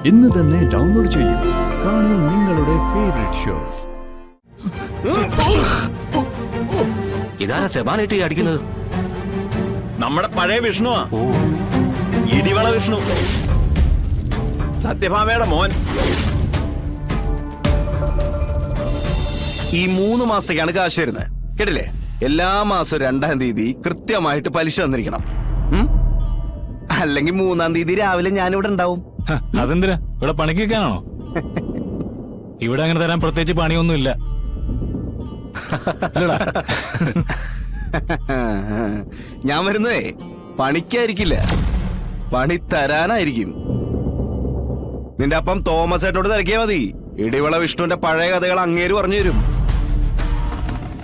ഇന്ന് തന്നെ ഡൗൺലോഡ് ചെയ്യൂ. കാണൂ നിങ്ങളുടെ ഫേവറേറ്റ് ഷോസ്. ഇതാരാ സെബാനായിട്ട് അടിക്കുന്നത്? നമ്മുടെ പഴയ വിഷ്ണുവാ. ഇടിവള വിഷ്ണു, സത്യഭാമയുടെ മോൻ. ഈ 3 മാസത്തേക്കാണ് കാശ് തരുന്നത്, കേട്ടില്ലേ? എല്ലാ മാസവും 2-ാം തീയതി കൃത്യമായിട്ട് പലിശ തന്നിരിക്കണം. അല്ലെങ്കിൽ 3-ാം തീയതി രാവിലെ ഞാനിവിടെ ഉണ്ടാവും. അതെന്തിനാ? ഇവിടെ പണിക്ക് വെക്കാനാണോ? ഇവിടെ അങ്ങനെ തരാൻ പ്രത്യേകിച്ച് പണിയൊന്നും ഇല്ല. ഞാൻ വരുന്നതേ പണിക്കായിരിക്കില്ല, പണി തരാനായിരിക്കും. നിന്റെ അപ്പം തോമസ് ഏട്ടനോട് തിരക്കിയാ മതി. ഇടിവള വിഷ്ണുവിന്റെ പഴയ കഥകൾ അങ്ങേര് പറഞ്ഞു തരും.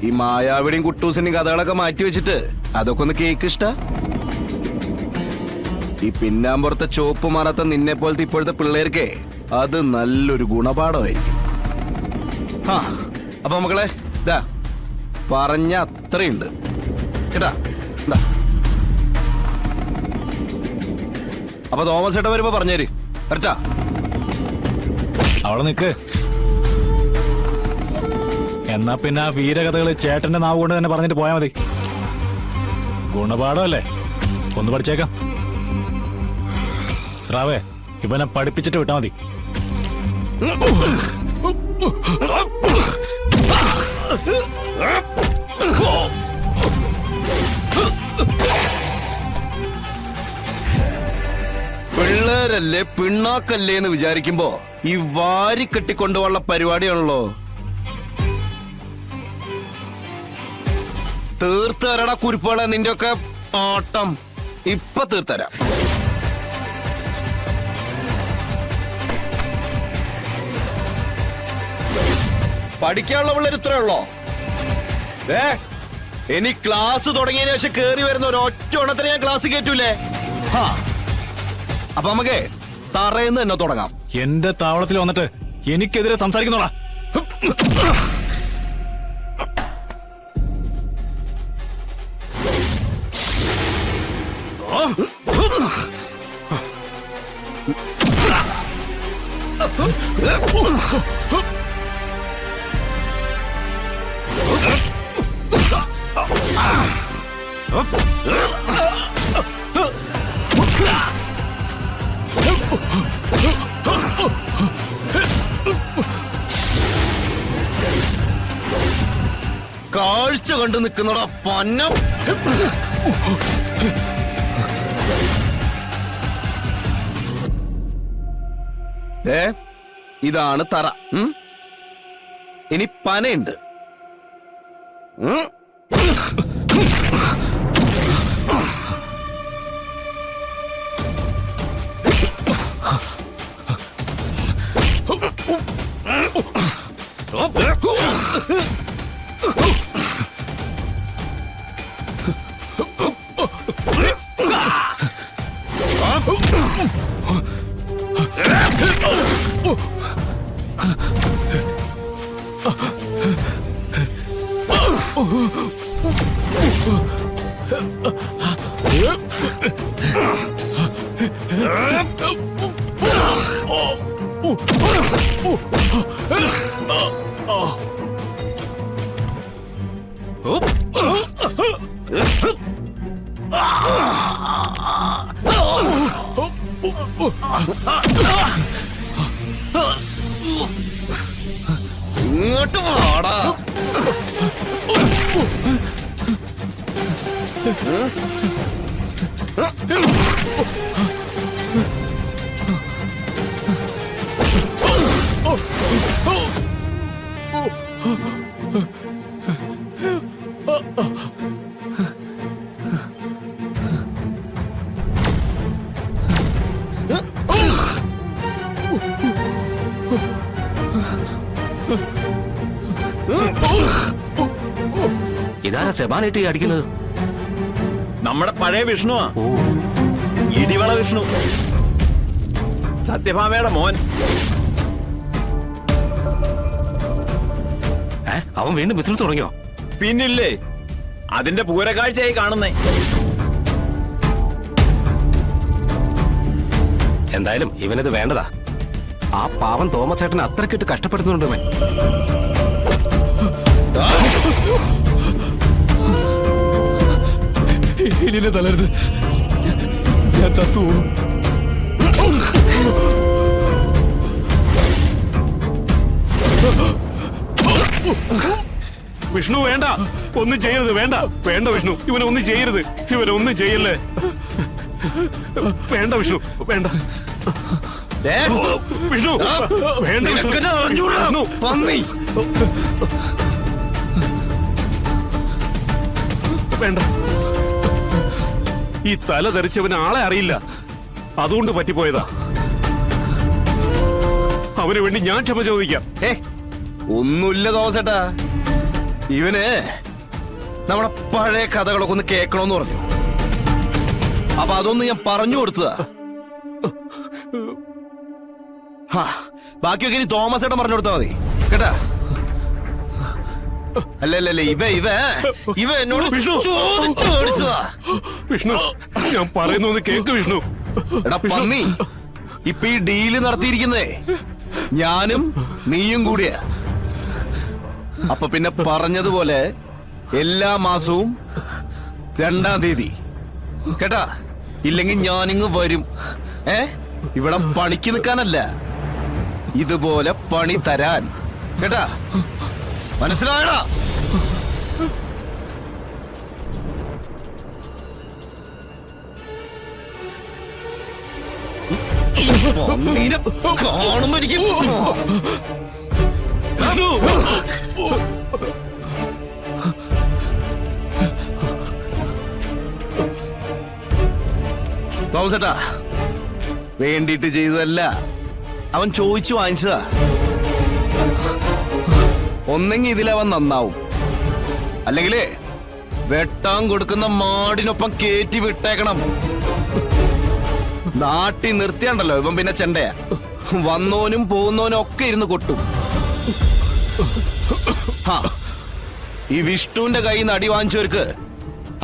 ഈ മായാവിടെയും കുട്ടൂസിന്റെയും കഥകളൊക്കെ മാറ്റി വെച്ചിട്ട് അതൊക്കെ ഒന്ന് കേക്ക് ഇഷ്ട. ഈ പിന്നാമ്പുറത്തെ ചോപ്പ് മാറാത്ത നിന്നെ പോലത്തെ ഇപ്പോഴത്തെ പിള്ളേർക്കേ അത് നല്ലൊരു ഗുണപാഠമായിരിക്കും. അപ്പൊ മക്കളെ, ഇതാ പറഞ്ഞ അത്രയുണ്ട് കേട്ടാ. എന്താ അപ്പൊ തോമസ് ഏട്ടൻ വരുമ്പോ പറഞ്ഞേര്, കറക്റ്റാ? അവിടെ നിക്ക്. എന്നാ പിന്നെ ആ വീരകഥകള് ചേട്ടന്റെ നാവ് കൊണ്ട് തന്നെ പറഞ്ഞിട്ട് പോയാ മതി. ഗുണപാഠമല്ലേ, ഒന്ന് പഠിച്ചേക്കാം. ശ്രാവേ, ഇവനെ പഠിപ്പിച്ചിട്ട് വിട്ടാ മതി. പിള്ളേരല്ലേ പിണ്ണാക്കല്ലേ എന്ന് വിചാരിക്കുമ്പോ ഈ വാരി കെട്ടിക്കൊണ്ടുപോയുള്ള പരിപാടിയാണല്ലോ. തീർത്തരടാ കുരിപ്പുകളെ, നിന്റെ ഒക്കെ ആട്ടം ഇപ്പൊ തീർത്തരാം. പഠിക്കാനുള്ള പിള്ളേർ ഇത്രേ ഉള്ളോ? ഇനി ക്ലാസ് തുടങ്ങിയതിനു ശേഷം കേറി വരുന്ന ഒരു ഒറ്റ എണ്ണത്തിന് ഞാൻ ക്ലാസ് കയറ്റൂലേ? അപ്പൊ നമുക്ക് തറയെന്ന് തന്നെ തുടങ്ങാം. എന്റെ താവളത്തിൽ വന്നിട്ട് എനിക്കെതിരെ സംസാരിക്കുന്നോടാ. കാഴ്ച കണ്ടു നിൽക്കുന്നടാ പന്നം. ഇതാണ് തറ. ഇനി പനയുണ്ട്. ഇങ്ങോട്ട് വാടാ. ഇതാരാ സെബാനായിട്ട് അടിക്കുന്നത്? നമ്മുടെ പഴയ വിഷ്ണുവാ. ഇടിവള വിഷ്ണു, സത്യഭാമയുടെ മോൻ. അവൻ വീണ്ടും ബിസിനസ് തുടങ്ങിയോ? പിന്നില്ലേ, അതിന്റെ പൂരക്കാഴ്ചയായി കാണുന്നേ. എന്തായാലും ഇവനത് വേണ്ടതാ. ആ പാവം തോമസ് ഏട്ടനെ അത്രക്കിട്ട് കഷ്ടപ്പെടുന്നുണ്ട് അവൻ. ഇലിനെ തളരുത്, ഞാൻ ചത്തുപോകും. വിഷ്ണു വേണ്ട, ഒന്നും ചെയ്യരുത്, വേണ്ട വേണ്ട വിഷ്ണു, ഇവനെ ഒന്നും ചെയ്യരുത്, ഇവനെ ഒന്നും ചെയ്യല്ലേ, വേണ്ട വിഷ്ണു, വേണ്ട വിഷ്ണു, വേണ്ട വിഷ്ണു, പന്നി. വേണ്ട. ഈ തല ധരിച്ചവന് ആളെ അറിയില്ല, അതുകൊണ്ട് പറ്റിപ്പോയതാ. അവന് വേണ്ടി ഞാൻ ക്ഷമ ചോദിക്കാം. ഒന്നുമില്ല തോമസേട്ടാ, ഇവന് നമ്മുടെ പഴയ കഥകളൊക്കെ ഒന്ന് കേൾക്കണമെന്ന് പറഞ്ഞു. അപ്പൊ അതൊന്ന് ഞാൻ പറഞ്ഞു കൊടുത്തതാ. ബാക്കിയൊക്കെ ഇനി തോമസേട്ടൻ പറഞ്ഞു കൊടുത്താ മതി കേട്ടാ. അല്ലല്ലേ ഇവ എന്നോട് വിഷ്ണു. ചോദിച്ചു മേടിച്ചതാ. വിഷ്ണു, ഞാൻ പറയുന്നു കേക്ക് വിഷ്ണു. എടാ പന്നി, ഇപ്പൊ ഈ ഡീല് നടത്തിയിരിക്കുന്നേ ഞാനും നീയും കൂടിയാ. അപ്പൊ പിന്നെ പറഞ്ഞതുപോലെ എല്ലാ മാസവും 2-ാം തീയതി കേട്ടാ. ഇല്ലെങ്കിൽ ഞാനിങ്ങ് വരും. ഇവിടെ പണിക്ക് നിൽക്കാനല്ല, ഇതുപോലെ പണി തരാൻ കേട്ടാ. മനസ്സിലായടാ? കാണുമ്പോ എനിക്ക് വിഷ്ണു, തോമസേട്ടാ, വേണ്ടിട്ട് ചെയ്തതല്ല, അവൻ ചോദിച്ചു വാങ്ങിച്ചതാ. ഒന്നെങ്കിൽ ഇതിലവൻ നന്നാവും, അല്ലെങ്കിലേ വെട്ടാൻ കൊടുക്കുന്ന മാടിനൊപ്പം കേറ്റി വിട്ടേക്കണം. നാട്ടി നിർത്തിയാണ്ടല്ലോ ഇവൻ പിന്നെ ചെണ്ടയാ. വന്നോനും പോകുന്നോനും ഒക്കെ ഇരുന്ന് കൊട്ടും. ഈ വിഷ്ണുവിന്റെ കയ്യിൽ നിന്ന് അടി വാങ്ങിച്ചവർക്ക്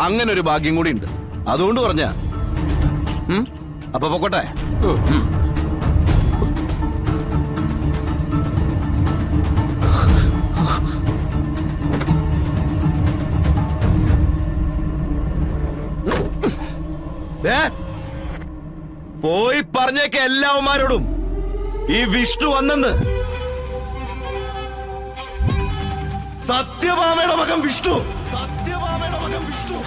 അങ്ങനെ ഒരു ഭാഗ്യം കൂടി ഉണ്ട്. അതുകൊണ്ട് പറഞ്ഞ അപ്പൊ പൊക്കോട്ടെ. പോയി പറഞ്ഞേക്ക എല്ലാവന്മാരോടും ഈ വിഷ്ണു വന്നെന്ന്. സത്യഭാമയുടെ മകൻ വിഷ്ണു, സത്യഭാമയുടെ മകൻ വിഷ്ണു.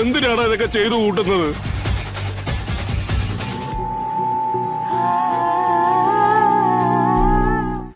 എന്തിനാണ് ഇതൊക്കെ ചെയ്തു കൂട്ടുന്നത്?